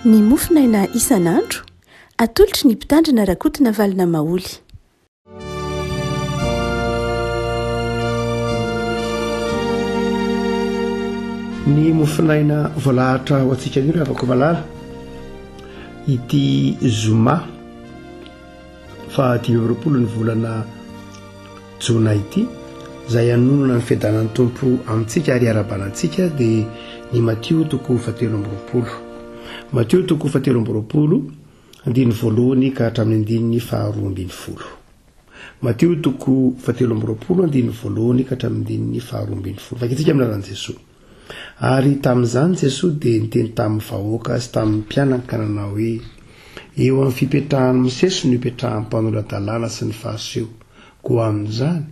Ny mofinaina isan'andro atolotry ny mpitandrina rakotina valina maoly. Ny mofinaina voalahatra ho antsika ny afaka malala ity zoma fa 20 ny volana jona ity zay anonona ny fiadanan'ny tompo amintsika ary arabanantsika dia ny Matio toko 17 Matio toko 17 andiny voalohany ka hatramin'ny andiny 12. Matio toko 17 andiny voalohany ka hatramin'ny andiny 12. Fakitsika amin'ny anaran'i Jesosy. Ary tamin'izany Jesosy dia niteny tamin'ny vahoaka sy tamin'ny mpianakana hoe eo amin'ny fipetrahany misesy no ipetrahan'ny mpanoloran-dalàna sy ny fariseho. Koa amin'izany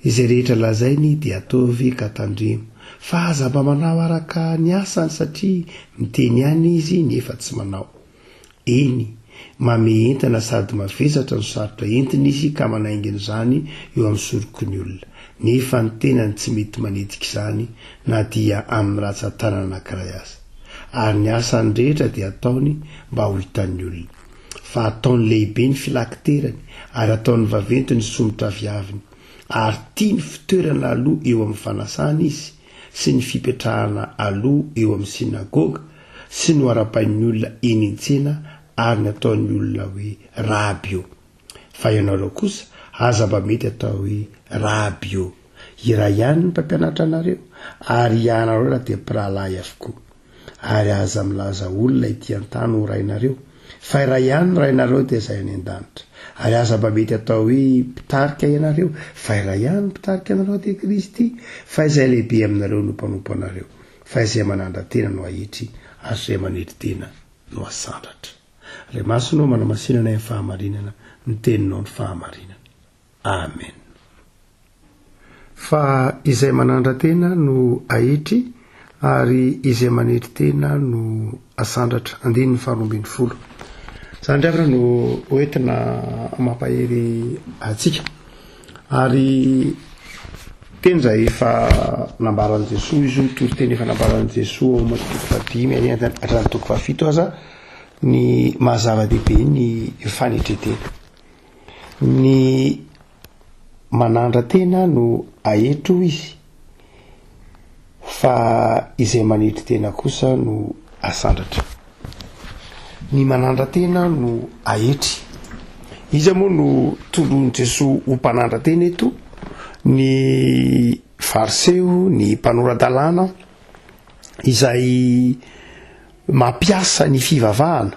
izay rehetra lazainy dia ataovy ka tandremo fa aza mba manao araka ny asany satria miteny ihany izy nefa tsy manao. Eny mame entana sady mavesatra no sarotra entina izy ka manaingina izany eo amin'ny soroko ny olona, nefa ny tenany tsy mety manetika izany na dia amin'ny ratsan-tanana anankiray aza. Ary ny asany rehetra dia ataony mba ho hitan'ny olona, fa ataony lehibe ny filakiterany ary ataony vaventy ny somotra viaviny, ary tia ny fitoerana aloha eo amin'ny fanasana izy sy ny fipetrahana aloha eo amin'ny sinagoga sy ny ara-pain'ny olona eny an-tsena ary ny ataon'ny olona hoe rabio. Fa ianareo kosa aza mba mety atao hoe rabio. Iray ihany ny mpampianatra anareo ary ianareo raha dia mpirahalahy avokoa. Ary aza milaza olona ity an-tany ho rainareo fa iray ihany rainareo dia izay any an-danitra. Ary aza mba mety atao hoe mpitarika ianareo fa iray ihany mpitarika anareo dia Kristy. Fa izay lehibe aminareo no mpanompo anareo, fa izay manandra-tena no ahitry ary izay manetry-tena no asandratra. Ray masonao manamasinana ny fahamarinana, ny teninao ny fahamarinana. Amen. Fa izay manandra-tena no ahitry ary izay manetry-tena no asandratra. Andiny 12. Zany driavana no hoentina mampahery atsika. Ary teny zay efa nambaran'i Jesosy izy mitory teny efa nambaran'i Jesosy ao Mateo 5 hatrany toko 7 aza ny mahazava-dehibe ny fanetretena. Ny manandra-tena no ahetro izy, fa izay manetry-tena kosa no asandratra. Ny manandra-tena no ahetry. Iza moa no tondron'i Jesosy ho mpanandra-tena eto? Ny fariseho, ny mpanora-dalàna izay mampiasa ny fivavahana,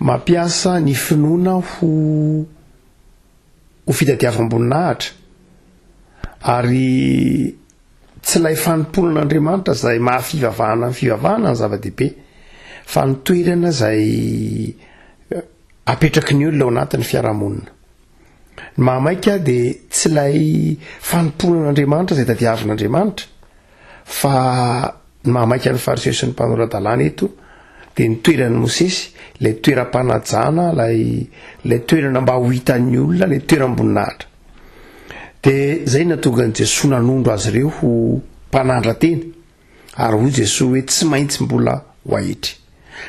mampiasa ny finoana ho fitadiavam-boninahitra ary tsy ilay fanomponan'Andriamanitra izay mahafivavahana ny fivavahana ny zava-dehibe, fa ny toerana izay apetraky ny olona ao anatin'ny fiarahamonina. Ny mahamaika dia tsy ilay fanomponan'Andriamanitra izay tadiavin'Andriamanitra, fa ny mahamaika ny fariseho sy ny mpanora-dalàna eto dia ny toerany Mosesy, ilay toeram-panajana, ilay toerana mba ho hitan'ny olona, ilay toeram-boninahitra. Dia zay natonga ny Jesosy nanondro azy ireo ho mpanandra-tena, ary hoy Jesosy hoe tsy maintsy mbola ho ahitry.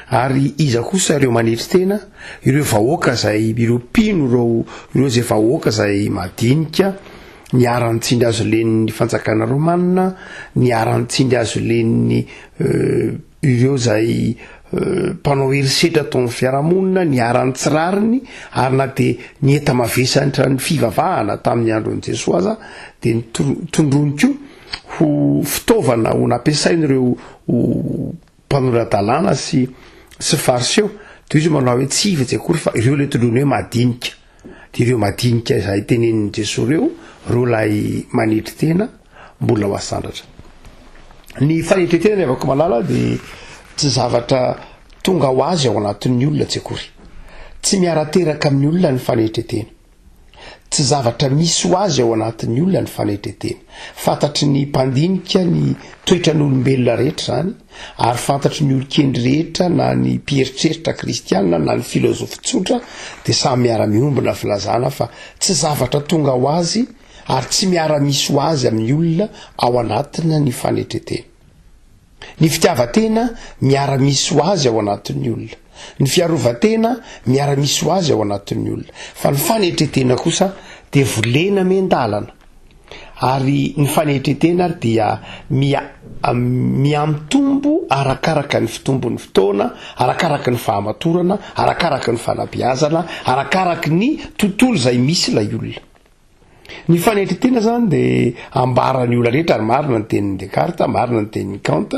Ary iza kosa ireo manetry-tena, ireo vahoaka izay, ireo mpino, ireo izay vahoaka izay madinika, ny ara-nitsindry azo len'ny fanjakana romanina, ny ara-nitsindry azo len'ny ireo izay mpanao herisetra taon'ny fiarahamonina, ny ara-nitsirariny, ary na dia ny enta-mavesatra ny fivavahana tamin'ny andron'i Jesosy aza dia tondrony koa ho fitaovana ho nampiasain'ireo mpanora-dalàna sy fariseho. Dia izy manao hoe tsy ivatsy akory fa ireo ilay tondrony hoe madinika. Dia ireo madinika izay tenenin'i Jesosy ireo lay manetry-tena mbola ho asandratra. Ny fanetry-tena ny avako malala dia tsy zavatra tonga ho azy ao anatin'ny olona tsy akory. Tsy miara-teraka amin'ny olona ny fanetry-tena. Tsy zavatra misy ho azy ao anatin'ny olona ny fanetry-tena. Fantatry ny mpandinika ny toetra n'olombelona rehetra zany, ary fantatry ny olon-kendry rehetra na ny mpieritreritra kristianina na ny filozofy tsotra dia samy miara-miombona filazana, fa tsy zavatra tonga ho azy ary tsy miara-misy ho azy amin'ny olona ao anatina ny fanetry-tena. ny fitiavatena miara-misy ho azy ao anatin'ny olona, ny fiarovatena miara-misy ho azy ao anatin'ny olona, fa ny fanetretena kosa de volena mendalana. Ary ny fanetretena dia miamtombo arakaraka ny fitombon'ny fotoana, arakaraka ny fahamatorana, arakaraka ny fanabeazana, arakaraka ny tontolo zay misy lay olona. Ny fanetretena zany de ambarany olona rehetra, ary marina ny tenin'ny Descartes, marina ny tenin'ny Kant,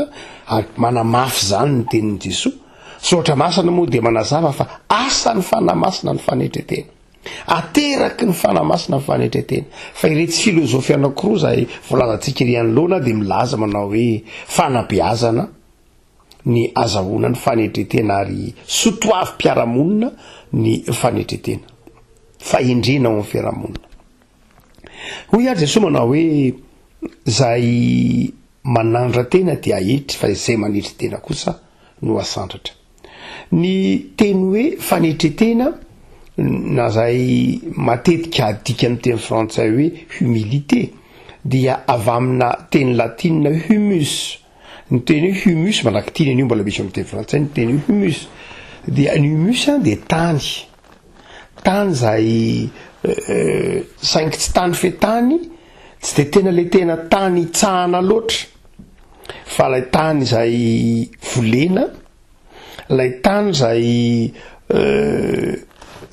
ary manamafy zany ny tenin'ny Jesoa. Sotra masana moa de manazava fa asan'ny fanamasina ny fanetretena, ateraky ny fanamasina ny fanetretena. Fa iretsy filozofia anankiroa zay volazantsika ry anoloana de milaza manao hoe fanabeazana ny azahoana ny fanetretena, ary sotoavim-piaramonina ny fanetretena, fahendrena ao amin'ny fiaramonina. Hoy ary Jesosy manao hoe zay manandra tena dia ahitry, fa zay manetretena kosa no asandratra. Ny teny hoe fanetretena na zay matetika adika amin'ny teny frantsay hoe humilité dia avy amina teny latina humus. Ny teny hoe humus malaky io mbola misy amin'ny teny frantsay, ny teny humus dia ny humus de tany zay saingy tsy tany fe tany, tsy de tena le tena tany itsahana loatra, fa lay tany zay volena, lay tany zay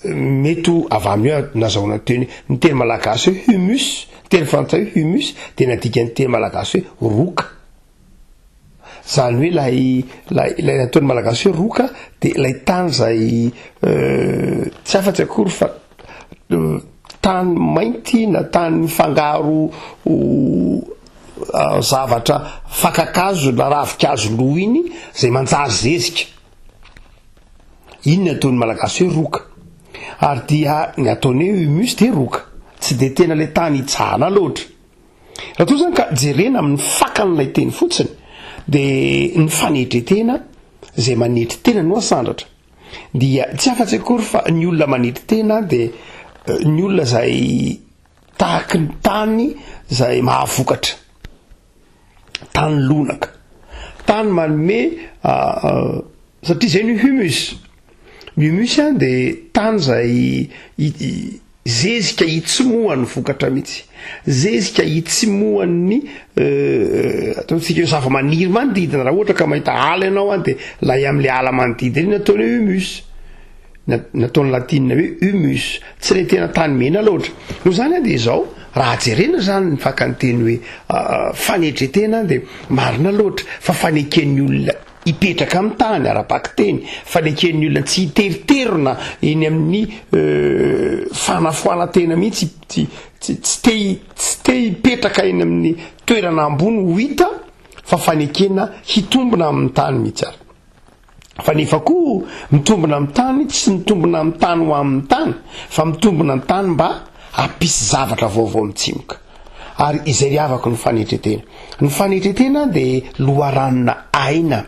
mety avy amin'io nazahoana teny ny teny malagasy hoe humus, teny frantsay hoe humus de nadika ny teny malagasy hoe roka. Zany hoe lay nataony malagasy hoe roka de lay tany zay tsy afa-tsy akory fa tany mainty na tany fangaro zavatra fakakazo na ravikazo lo iny zay manjary zezika, iny nataony malagasy hoe roka. Ary dia ny ataony hoe humus de roka, tsy de tena le tany itsahana loatra. Raha toa zany ka jerena amin'ny fakan'ilay teny fotsiny de ny fanetretena zay manetretena no asandratra, dia tsy afa-tsy akory fa ny olona manetretena de ny olona zay tahaky ny tany zay mahavokatra, tany lonaka, tany manome satria zay ny humus. Ny humus de tany zay zezika hitsimohan'ny vokatra mihitsy, zezika hitsimohan'ny ataontsika hoe zava-maniry manodidina. Raha ohatra ka mahita ala ianao de lay am'le ala manodidina iny ataony hoe humus, nataony latina hoe humus, tsy le tena tany mena loatra. No zany de zao raha jerena zany ny fakany teny hoe fanetretena de marina loatra, fa faneken'ny olona hipetraka amin'ny tany ara-paky teny, faneken'ny olona tsy hiteriterona eny amin'ny fanafoana tena mihitsy, tsy te hipetraka eny amin'ny toerana ambony ho hita, fa fanekena hitombona amin'ny tany mihitsy ary. Fa nefa koa mitombona amin'ny tany, tsy mitombona amin'ny tany ho amin'ny tany, fa mitombona amin'ny tany mba hampisy zavatra vaovao mitsimoka. Ary izay riavako ny fanetretena. Ny fanetretena de loharanona aina.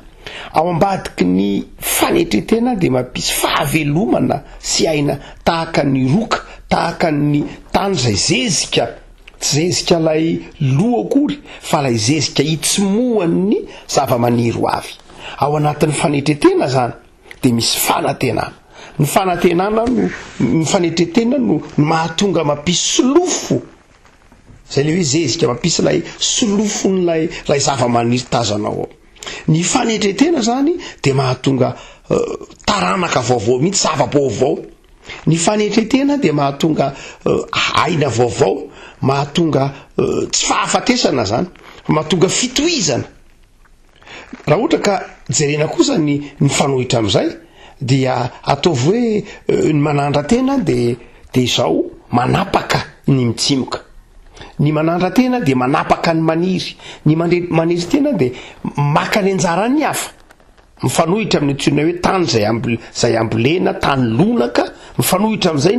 Ao ambadiky ny fanetretena de mampisy fahavelomana sy aina tahaka ny roka, tahaka ny tany zay zezika, tsy zezika lay lo akory, fa lay zezika hitsimohan'ny zava-maniry ho avy. Ao anatin'ny fanetretena zany de misy fanantenana. Ny fanantenana no ny fanetretena no mahatonga mampisy solofo, zay le hoe zezika mampisy lay solofon'lay zava-maniry tazanao ao. Ny fanetretena zany de mahatonga taranaka vaovao mihitsy, zava-baovao. Ny fanetretena de mahatonga aina vaovao, mahatonga tsy fahafatesana zany, mahatonga fitohizana. Raha ohatra ka jerena kosa ny fanohitra amin'izay dia ataovy hoe ny manandra tena de zao manapaka ny mitsimoka. Ny manandra tena de manapaka ny maniry, ny maniry tena de maka ny anjarany hafa, mifanohitra amin'ny antsoina hoe tany zay ambolena, tany lonaka, mifanohitra amin'izay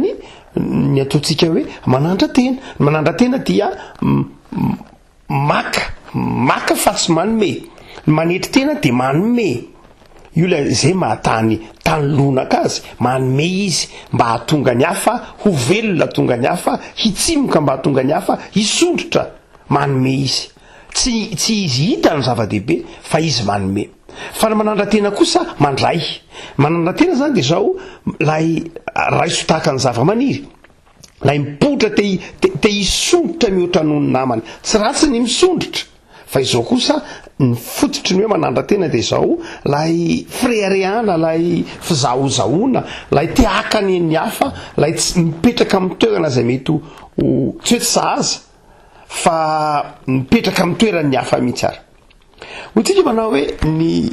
ny ataontsika hoe manandra tena. Ny manandra tena dia maka fa tsy manome. Ny manetry tena de manome. Io la zay mahatany tany lonaka azy, manome izy mba hahatonga ny hafa ho velona, hahatonga ny hafa hitsimoka, mba hahatonga ny hafa hisondrotra, manome izy. tsy izy hita ny zava-dehibe fa izy manome. Fa ny manandra-tena kosa mandray. Manandra-tena zany de zao lay raisotahaka ny zava-maniry, lay mipotra te hisondrotra mihoatra noho ny namany, tsy ratsy ny misondrotra fa izao kosa ny fototry ny hoe manandra-tena de zao lay fireharehana, lay fizahozahoana, lay te hakany ny hafa, lay tsy mipetraka amin'ny toerana zay mety tsy hoe tsy sahaza fa mipetraka amin'ny toerany hafa mihitsy ary. Hotsika manao hoe ny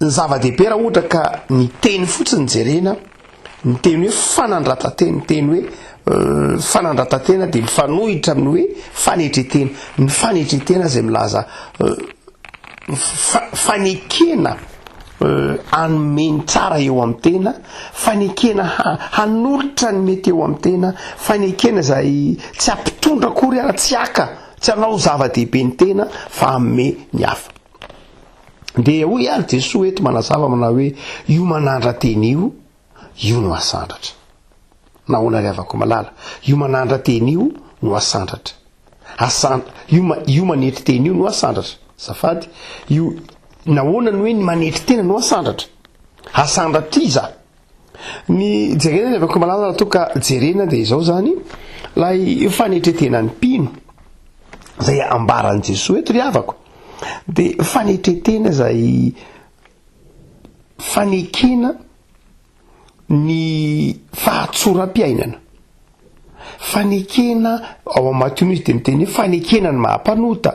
zava-dehibe raha ohatra ka ny teny fotsiny jerena, ny teny hoe fanandratantena, ny teny hoe fanandratantena de mifanohitra amin'ny hoe fanetretena. Ny fanetretena zay milaza fanekena anomeny tsara eo amin'ny tena, fanekena hanolotra ny mety eo amin'ny tena, fanekena zay tsy ampitondra akory ara tsy aka, tsy hanao zava-dehibe ny tena fa amme ny hafa. De hoy ary Jesosy eto manazava manao hoe io manandra-teny io no asandratra. Nahoana riavako malala, io manandra-teny io no asandratra. Io manetry teny io no asandratra. Safady, io nahoana ny hoe ny manetry tena no asandratra. Asandratra iza. Ny jerena riavako malala raha toka jerena de izao zany lay fanetretena ny mpino zay ambaran' Jesosy eto riavako. De fanetretena zay fanekena ny fahatsoram-piainana, fanekena ao amatiny izy de miteny hoe fanekena ny mahampanota,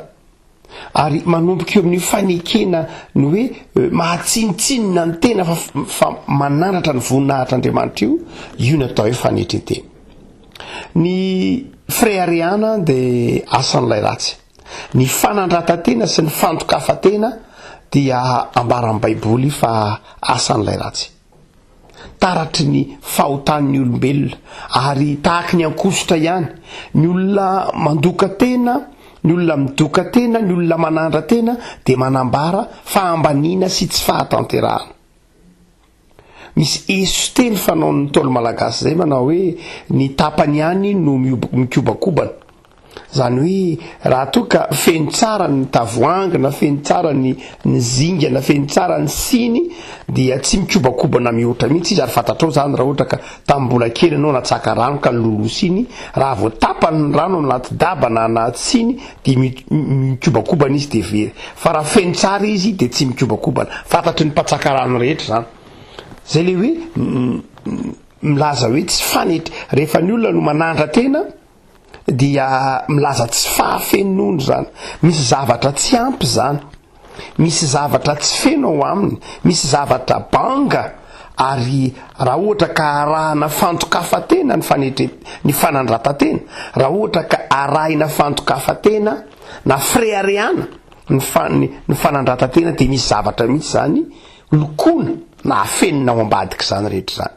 ary manomboka eo amin'ny fanekena ny hoe mahatsinitsinina ny tena fa manandratra ny voninahitr'Andriamanitra io no atao hoe fanetretena. Ny fireharehana de asan'ilay ratsy. Ny fanandratantena sy ny fantokafatena dia ambaran'ny Baiboly fa asan'ilay ratsy. Taratry ny fahotan'ny olombelona ary tahaky ny ankosotra ihany. Ny olona mandoka tena, ny olona midoka tena, ny olona manandra tena de manambara fahambaniana sy tsy fahatanterahana. Misy eso teny fanaon'ny Ntaolo malagasy zay manao hoe ny tapany ihany no mikobakobana. Zany hoe raha toka feno tsara ny tavoahangy, na feno tsara ny zinga, na feno tsara ny siny dia tsy mikobakobana mihoatra mihitsy izy. Ary fantatrao zany raha ohatra ka tamin'ny mbola kely anao natsaka rano ka lolo siny, raha vao tapany ny rano anaty daba na anaty siny de mikobakobana izy de very. Fa raha feno tsara izy de tsy mikobakobana. Fantatry ny mpatsaka rano rehetra zany. Zay le hoe milaza hoe tsy fanetry. Rehefa ny olona no manandra tena dia milaza tsy fahafenondro zany. Misy zavatra tsy ampy zany, misy zavatra tsy feno ao aminy, misy zavatra banga. Ary raha ohatra ka arahana fantokafatena ny fanandratantena, raha ohatra ka arahina fantokafatena na fireharehana ny fanandratantena de misy zavatra mihitsy zany lokona na afenina ao ambadika zany rehetra zany.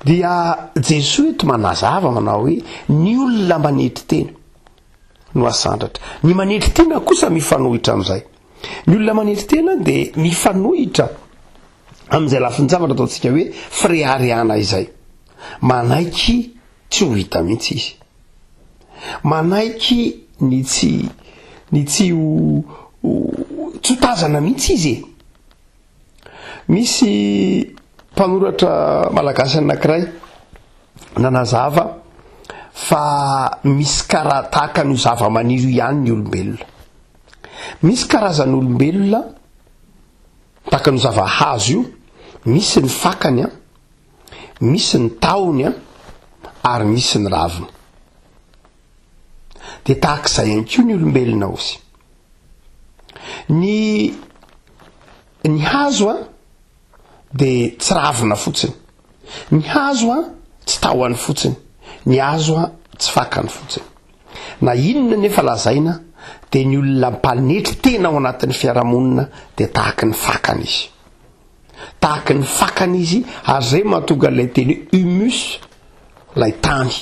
Dia Jesosy eto manazava manao hoe ny olona manetry tena no asandratra. Ny manetry tena kosa mifanohitra amin'izay. Ny olona manetry tena de mifanohitra amin'izay lafin-javatra ataontsika hoe fireharehana izay. Manaiky tsy ho hita mihitsy izy. Manaiky ny tsy ho tazana mihitsy izy. Misy mpanoratra malagasy anankiray nanazava fa misy tahaka ny zava-maniry ihany ny olombelona. Misy karazan'olombelona tahaka ny zava-hazo io, misy ny fakany, misy ny tahony, ary misy ny raviny. De tahak'izay ihany koa ny olombelona aussi. Ny hazo de tsy ravina fotsiny, ny hazo tsy tahony fotsiny, ny hazo tsy fakany fotsiny. Na inona nefa lazaina de ny olona mpanetry tena ao anatin'ny fiarahamonina de tahaky ny fakany izy. Tahaky ny fakany izy, ary zay mahatonga lay teny humus, lay tany.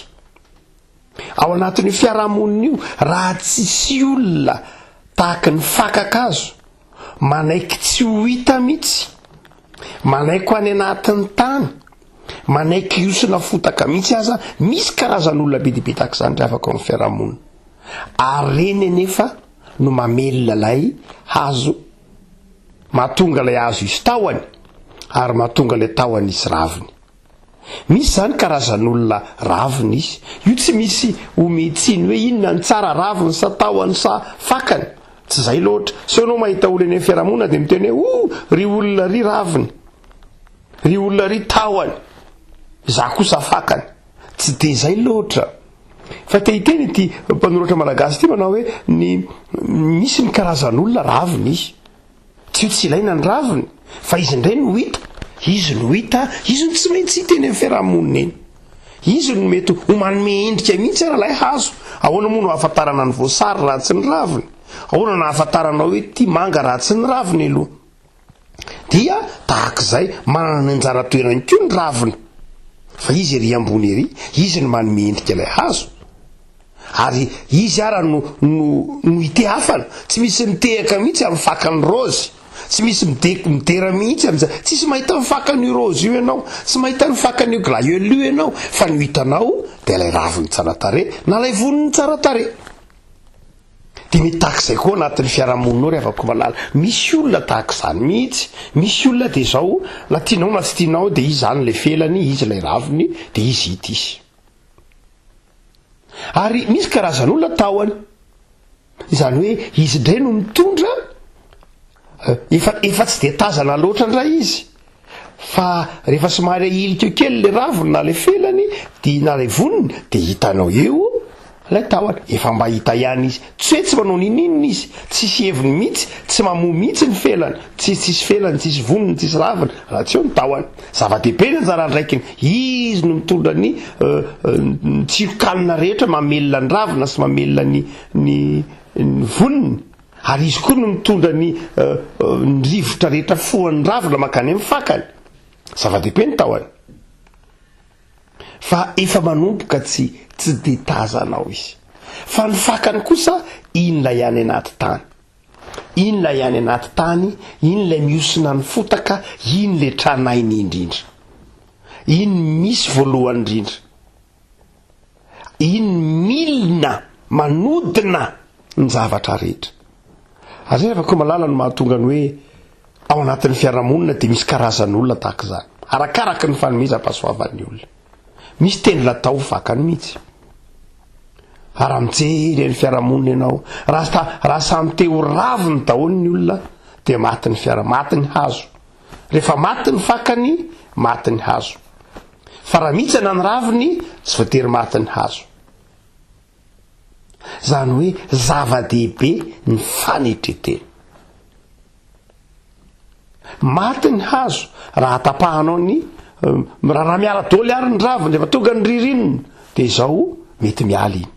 Ao anatin'ny fiarahamonina io, raha tsisy olona tahaky ny fakakazo, manaiky tsy ho hita mihitsy, manaiky any anatin'ny tany, manaiky iosina fotaka mihitsy aza, misy karazan'olona be dia be tahaka izany rehefa ao amin'ny fiarahamonina. Ary reny nefa no mamelona lay hazo, mahatonga lay hazo isy tahony ary mahatonga lay tahony isy raviny. Misy zany karazan'olona raviny izy, io tsy misy ometsiny hoe inona ny tsara raviny sa tahony sa fakany, tsy zay loatra. So anao mahita olona eny amin'ny fiarahamonina dia miteny hoe ry olona ry raviny, ry olona ry tahony, za kosa fakany, tsy de zay loatra. Fa tehiteny ity mpanoratra malagasy ity manao hoe misy ny karazan'olona raviny izy, tsy ilaina ny raviny fa izy indray no hita, izy no hita, izy no tsy maintsy hita eny amin'ny fiarahamonina eny, izy no mety ho manome endrika mihitsy ara lay hazo. Ahoana moa no ahafantarana ny voasary raha tsy ny raviny? Ahoana no ahafantarana hoe ty manga raha tsy ny raviny aloha? Dia tahak'izay manana ny anjara toerany koa ny raviny, fa izy ery ambony ery, izy no manome endrika lay hazo. Ary izy ara no hitehafana, tsy misy mitehaka mihitsy amin'ny fakany rôzy, tsy misy midera mihitsy amin'izay, tsisy mahita ny fakany rôzy io ianao, tsy mahita ny fakany glaïeul io ianao, fa ny hitanao dia lay raviny tsara tarehy na lay voniny tsara tarehy. Dia mety tahak'izay koa anatin'ny fiarahamoninao ry havako malala, misy olona tahak'izany mihitsy, misy olona dia zao la tianao na tsy tianao dia izy zany lay felany, izy lay raviny, dia izy hita izy. Ary misy karazan'olona tahony, izany hoe izy indray no mitondra, efa tsy de tazana loatra indray izy, fa rehefa somary ilika kely le raviny na le felany na le voniny dia hitanao eo lay tahony, efa mba hita ihany izy, tsy hoe tsy manao ninina izy, tsisy heviny mihitsy, tsy mamoa mihitsy ny felany, tsisy felany, tsisy voniny, tsisy raviny, raha tsy eo ny tahony. Zava-dehibe ny anjara andraikiny, izy no mitondra ny tsirokanina rehetra, mamelona ny ravina sy mamelona ny voniny, ary izy koa no mitondra ny rivotra rehetra foan'ny ravina makany amin'ny fakany. Zava-dehibe ny tahony, fa efa manomboka tsy de tazanao izy. Fa ny fakany kosa, inona ihany anaty tany, inona ihany anaty tany, iny lay miosina ny fotaka, iny le tranainy indrindra, iny misy voalohany indrindra, iny milina manodina ny zavatra rehetra. Ary rehefa koa malala no mahatonga ny hoe ao anatin'ny fiarahamonina dia misy karazan'olona tahak'izany, arakaraka ny fanomezam-pahasoavan'ny olona. Misy teny latao fakany mihitsy, raha mijery ny fiarahamonina ianao, raha samy te ho raviny daholo ny olona dia maty ny maty ny hazo. Rehefa maty ny fakany, maty ny hazo. Fa raha mihitsana ny raviny, tsy voatery maty ny hazo. Zany hoe zava-dehibe ny fanetretena. Maty ny hazo raha tapahanao raha miala daholo ary ny raviny, rehefa tonga ny ririnina dia izao mety miala iny.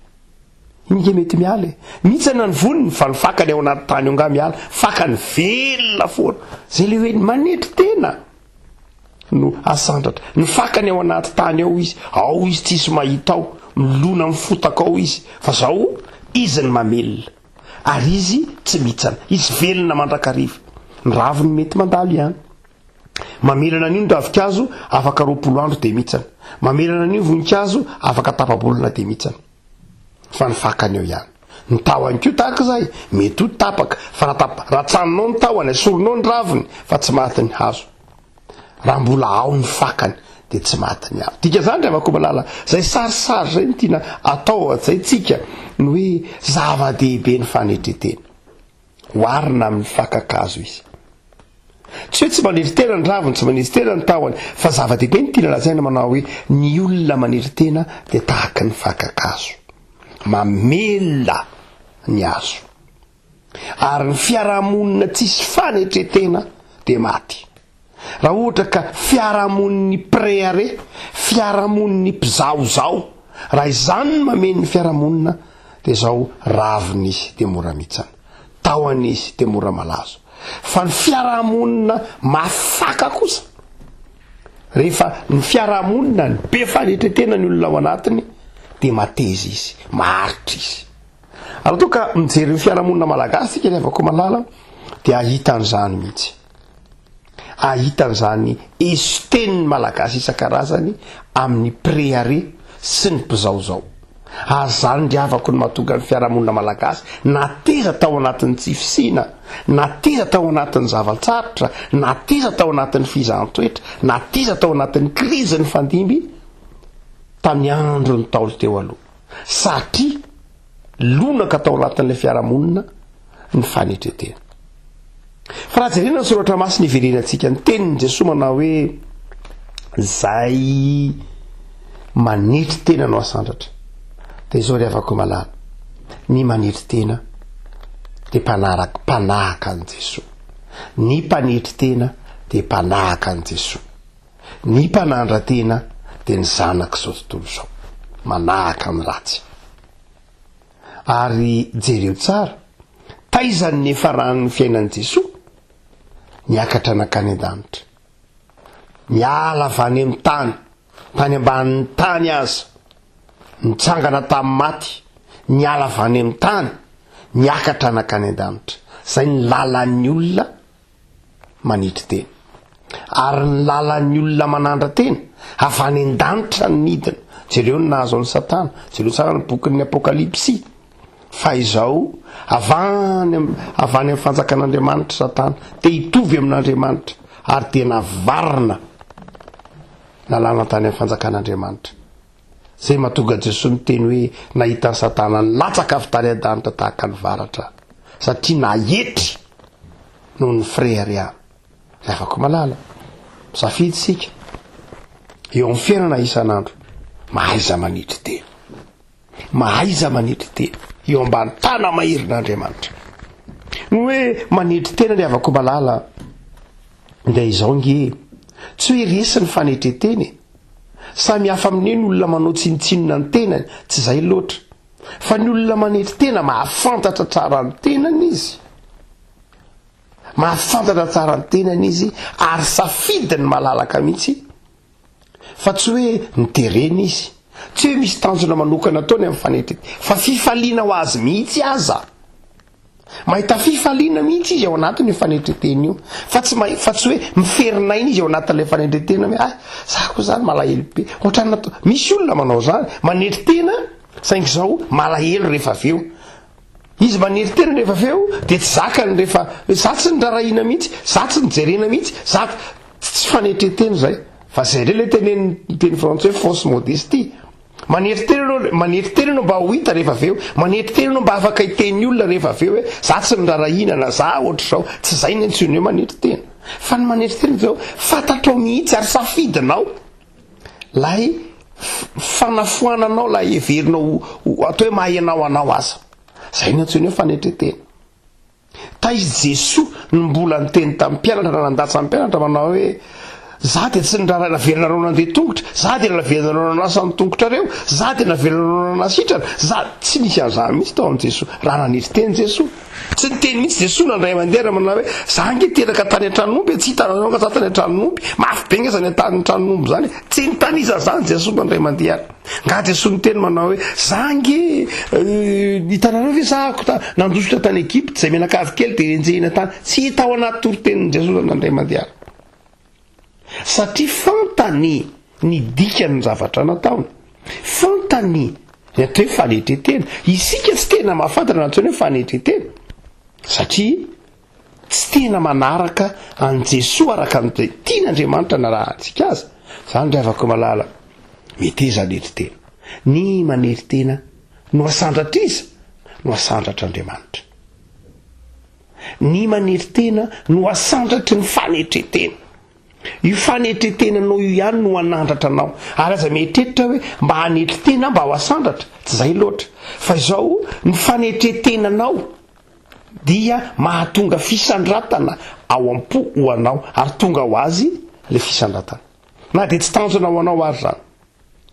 Inge mety miala mihitsana ny voniny, fa ny fakany ao anaty tany eo nga miala, fakany velona foana, zay le hoe manetry tena no asandratra. Ny fakany ao anaty tany ao izy tsisy mahita ao, milona mifotaka ao izy, fa zao izy ny mamelona, ary izy tsy mihitsana, izy velona mandrakariva. Ny raviny mety mandalo ihany. Mamelana an'io ny ravin-kazo afaka 20 andro dia mihitsana, mamelana an'io voninkazo afaka tapa-bolana dia mihitsana, fa ny fakany eo ihany. Ny tahony koa tahak'izay mety ho tapaka, fa raha tsaninao ny tahony, esorinao ny raviny, fa tsy maty ny hazo. Raha mbola ao ny fakany dia tsy maty ny hazo. Dika zany rehefa koa malala, zay sarisary zay no tiana atao atsaitsika ny hoe zava-dehibe ny fanetretena, hoarina amin'ny fakakazo izy. Tsy hoe tsy manetritena ny raviny, tsy manetritena ny tahony, fa zava-dehibe ny tiana lazaina manao hoe ny olona manetritena dia tahaka ny fakakazo, mamelona ny hazo. Ary ny fiarahamonina tsisy fanetretena dia maty. Raha ohatra ka fiarahamoniny préare, fiarahamoniny mpizaozao, raha izany no mameno ny fiarahamonina dia izao raviny izy dia mora mihitsana, tahony izy dia mora malazo. Fa ny fiarahamonina mafaka kosa, rehefa ny fiarahamonina ny be fanetretena ny olona ao anatiny dia mateza izy, maharitra izy. Raha toa ka mijery ny fiarahamonina malagasy sika rehefa koa malala dia ahitan'izany mihitsy, ahitan'izany esoteniny malagasy isan-karazany amin'ny préare sy ny mpizaozao. ary zany ndriavako ny mahatonga ny fiarahamonina malagasy nateza tao anatin'ny tsifisina, nateza tao anatin'ny zavatsarotra, nateza tao anatin'ny fizahantsoetra, nateza tao anatin'ny krizy ny fandimby tamin'ny andro ny taolo teo aloha, satria lonaka tao anatin'ilay fiarahamonina ny fanetretena. Fa raha jerena ny soratra masina iverenantsika ny tenin'i Jesosy manao hoe zay manetry tena no asandratra, dia izao ry havako malala, ny manetry tena dia mpanahaka an' Jesosy, ny mpanetry tena dia mpanahaka an' Jesosy, ny mpanandra tena dia ny zanak'izao tontolo izao, manahaka ny ratsy. Ary jereo tsara, taizany ny efaran'ny fiainan'i Jesosy niakatra nakany an-danitra, niala avy any amin'ny tany ambanin'ny tany aza, nitsangana tamin'ny maty, niala avy any amin'ny tany, niakatra nakany an-danitra. Zay ny lalan'ny olona manetry tena. Ary ny lalan'ny olona manandra tena avy any an-danitra ny nidina. Jereo ny nahazo ny Satana, jereo tsara ny bokin'ny Apokalipsy. Fa izao avany amin'ny fanjakan'Andriamanitra Satana, dia hitovy amin'Andriamanitra ary tena varina nalana tany amin'ny fanjakan'Andriamanitra. Zay mahatonga Jesosy miteny hoe nahita ny Satana nilatsaka avy tany an-danitra tahaka ny varatra, satria nahetry noho ny frériany. Afaka malala safiditsika eo amin'ny fiainana isan'andro, mahaiza manetry tena, mahaiza manetry tena eo ambany tana mahirin'Andriamanitra. No hoe manetry tena ry havako malala, ndia izao nge tsy hoe resy ny fanetreteny, samy hafa amin'ny ny olona manao tsinitsinona ny tenany, tsy izay loatra, fa ny olona manetry tena mahafantatra tsara ny tenany izy, mahafantatra tsara ny tenany izy, ary safidiny malalaka mihitsy, fa tsy hoe niterena izy, tsy hoe misy tanjona manokana ataony amin'ny fanetreteny, fa fifaliana ho azy mihitsy aza, mahita fifaliana mihitsy izy ao anatiny fanetreteny io, fa tsy hoe miferinaina izy ao anatin'ilay fanetretena hoe zako zany malahelo be, ohatrany misy olona manao zany, manetry tena saingy zao malahelo rehefa aveo. Izy manetry tena rehefa aveo dia tsy zakany rehefa zatsy ny rarahina mihitsy, zatsy ny jerena mihitsy, tsy fanetretena zay. Fa zay le teny frantsay hoe fausse modestie. Manetry tena no mba ho hita rehefa aveo, manetry tena no mba afaka hiteny olona rehefa aveo hoe zatsy ny rarahina na za ohatra zao, tsy zay ny antsony hoe manetry tena. Fa ny manetry tena zao fantatrao mihitsy ary safidinao lay fanafoananao, lay heverinao atao hoe mahainao anao aza, zay ny antsony hoe fanetretena. Taizy Jesosy ny mbola niteny tamin'ny mpianatra, raha nandatsy amin'ny mpianatra manao hoe za dia tsy navelanareo nandeha tongotra, za dia navelanareo nanasa ny tongotra reo, za dia navelanareo nanasitrana, za tsy nisy an'izany mihitsy tao amin'i Jesosy. Raha nanetry teny Jesosy, tsy niteny mihitsy Jesosy nandray mandeha manao hoe za nge teraka tany an-tranon'omby, tsy hitanareo ka tany an-tranon'omby, mafy be ngeza ny tany an-tranon'omby zany, tsy nitanisa zany Jesosy nandray mandeha. Nga Jesosy niteny manao hoe za nge hitanareo ve za nandositra tany Egypte, zay menakavy kely dia enjehina tany, tsy hita ao anaty toritenin'i Jesosy nandray mandeha. Satria fantany ny dikany zavatra nataony, fantany ny atao hoe fanetretena. Isika tsy tena mahafantatra ny atao hoe fanetretena, satria tsy tena manaraka an' Jesosy araka ny tian'Andriamanitra na raha antsika azy. Zany ry havako malala, meteza anetretena. Ny manetretena no asandratra izy no asandratra Andriamanitra. Ny manetretena no asandratry ny fanetretena. Io fanetretena no io ihany no anandratra anao. Ary aza mietreritra hoe mba hanetretena mba ho asandratra, tsy zay loatra, fa izao ny fanetretenanao dia mahatonga fisandratana ao am-po ho anao, ary tonga ho azy le fisandratana. Na dia tsy tanjona ho anao ary zany,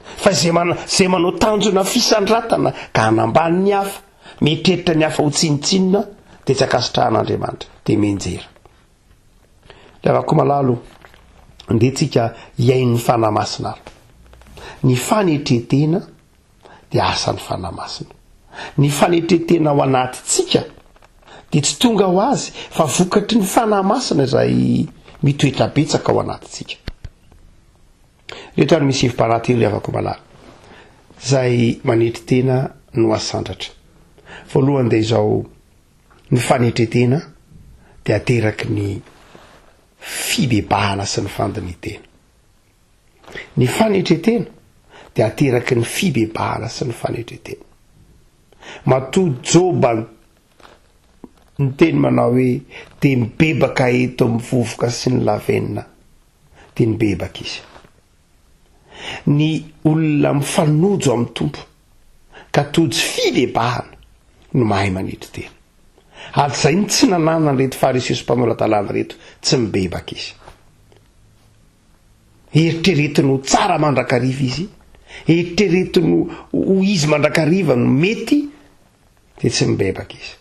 fa zay manao tanjona fisandratana ka hanambany ny hafa, mietreritra ny hafa ho tsinitsinina, dia tsy akasitrahan'Andriamanitra, dia menjera. Lavako malalo ndeha tsika hiain'ny fanahy masina. Ny fanetretena dia asan'ny fanahy masina. Ny fanetretena ao anatintsika dia tsy tonga ho azy fa vokatry ny fanahy masina izay mitoetra betsaka ao anatintsika. Rehetra ny misy hevim-panahy telo avako malala. zay manetry tena no asandratra. Voalohany dia izao ny fanetretena dia ateraky ny fibebahana sy ny fandinitena. Ny fanetretena dia ateraky ny fibebahana sy ny fanetretena. Matody Joba ny teny manao hoe dia mibebaka eto amin'ny vovoka sy ny lavenina, dia mibebaka izy. Ny olona mifanojo amin'ny tompo ka tojo fibebahana no mahay manetry tena. Ary zay ny tsy nanana reto fariseo sy mpanolan-talàna reto, tsy mibebaka izy. Eritreretiny ho tsara mandrakariva izy, eritreretiny ho izy mandrakariva no mety, dia tsy mibebaka izy.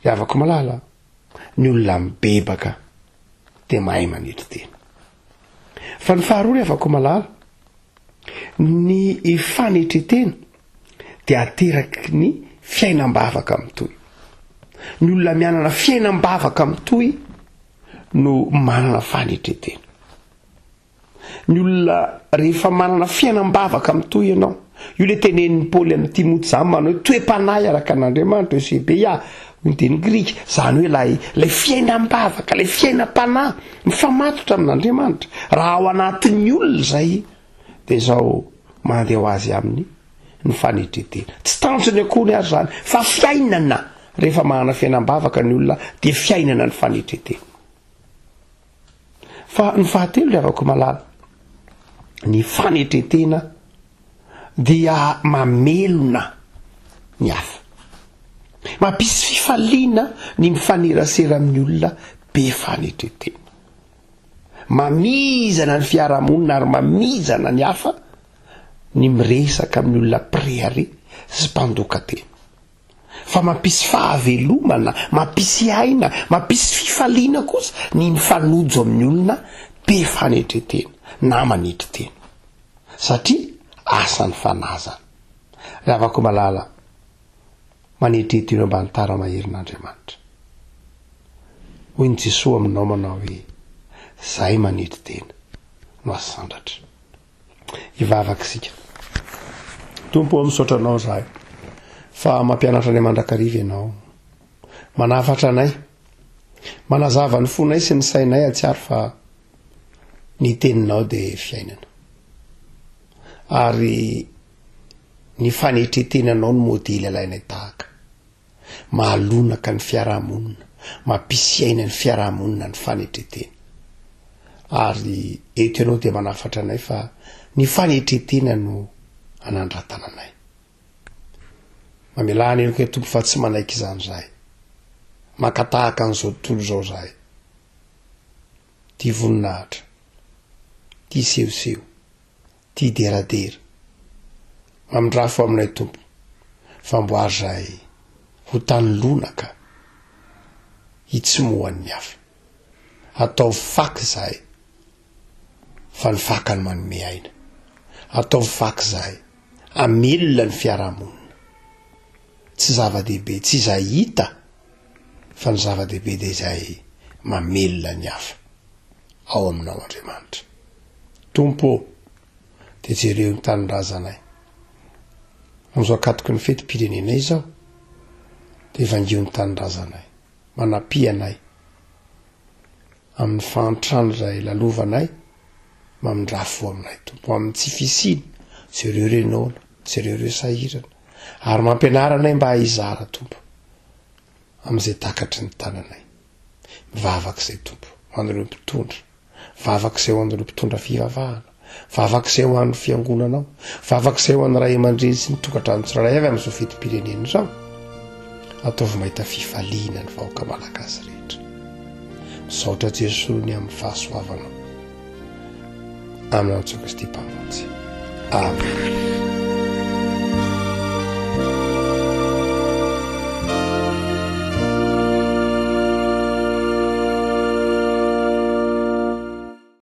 Ry havako malala, ny olona mibebaka dia mahay manetry tena. Fa ny faharoa ry havako malala, ny fanetretena dia ateraky ny fiainam-bavaka mitoy. Ny olona mianana fiainam-bavaka mitoy no manana fanetretena. Ny olona rehefa manana fiainam-bavaka mitoy ianao, io le tenenin'ny Paoly amin'ny Timoty zany manao hoe toe-panahy araka an'Andriamanitra Eusebia ny teny Grika, zany hoe lay fiainam-bavaka, lay fiainam-panahy mifamatotra amin'Andriamanitra. Raha ao anatin'ny olona zay dia izao mandeha ho azy amin'ny ny fanetretena. Tsy tanjony akory ary zany, fa fiainana. Rehefa manana fiainam-bavaka ny olona dia fiainana ny fanetretena. Fa ny fahatelo ry havako malala, ny fanetretena dia mamelona ny hafa. Mampisy fifaliana ny mifanerasera amin'ny olona be fanetretena. Mamizana ny fiarahamonina ary mamizana ny hafa ny miresaka amin'ny olona préaré sy mpandoka tena. Fa mampisy fahavelomana, mampisy aina, mampisy fifaliana kosa ny mifanojo amin'ny olona be fanetretena na manetry tena. Satria asan'ny fanazana. Raha havako malala, manetretena mba nitara maherin'Andriamanitra. Hoy ny Jesosy aminao manao hoe zay manetry tena no asandratra. Hivavaka isika. Tompo misaotra anao zahay fa mampianatra anay mandrakariva ianao, manafatra anay, manazava ny fonay sy ny sainay atsiary fa ny teninao dia fiainana. Ary ny fanetretenanao ny modely alainay tahaka, mahalonaka ny fiarahamonina, mampisy aina ny fiarahamonina ny fanetretena. Ary eto ianao dia manafatra anay fa ny fanetretena no anandratana anay. Mamelana eniko tompo fa tsy manaiky izany zahay, makatahaka an'izao tontolo izao zahay, tia voninahitra, tia sehoseo, tia deradera, mamindrafo aminay tompo, famboary zahay ho tany lonaka hitsomohan'ny hafa. Atao faky zahay fa ny fakany manome aina. Atao faky zahay amelona ny fiarahamonina. Tsy zava-dehibe, tsy izay hita, fa ny zava-dehibe dia izay mamelona ny hafa ao aminao Andriamanitra. Tompo, dia jereo ny tanindrazanay. Amin'izao akatoky ny fetim-pirenenay izao, dia evangio ny tanindrazanay, manapianay amin'ny fantrano izay lalovanay, mamindrafo aminay tompo, amin'ny tsy fisiny jereo renona, jereo reo sahirana, ary mampianaranay mba hizara tompo amin'izay takatry ny tananay. Mivavaka izay tompo ho an'ireo mpitondra, vavaka izay ho an'ireo mpitondra fivavahana, vavaka izay ho an'ny fiangonanao, vavaka izay ho an'ny ray aman-dreny sy ny tokantrano tsirairay avy amin'izao fetim-pirenena izao. Ataovy mahita fifaliana ny vahoaka malagasy rehetra. Misaotra Jesosy ny amin'ny fahasoavanao. Aminao Jesosy Kristy mpamatsy. Amen.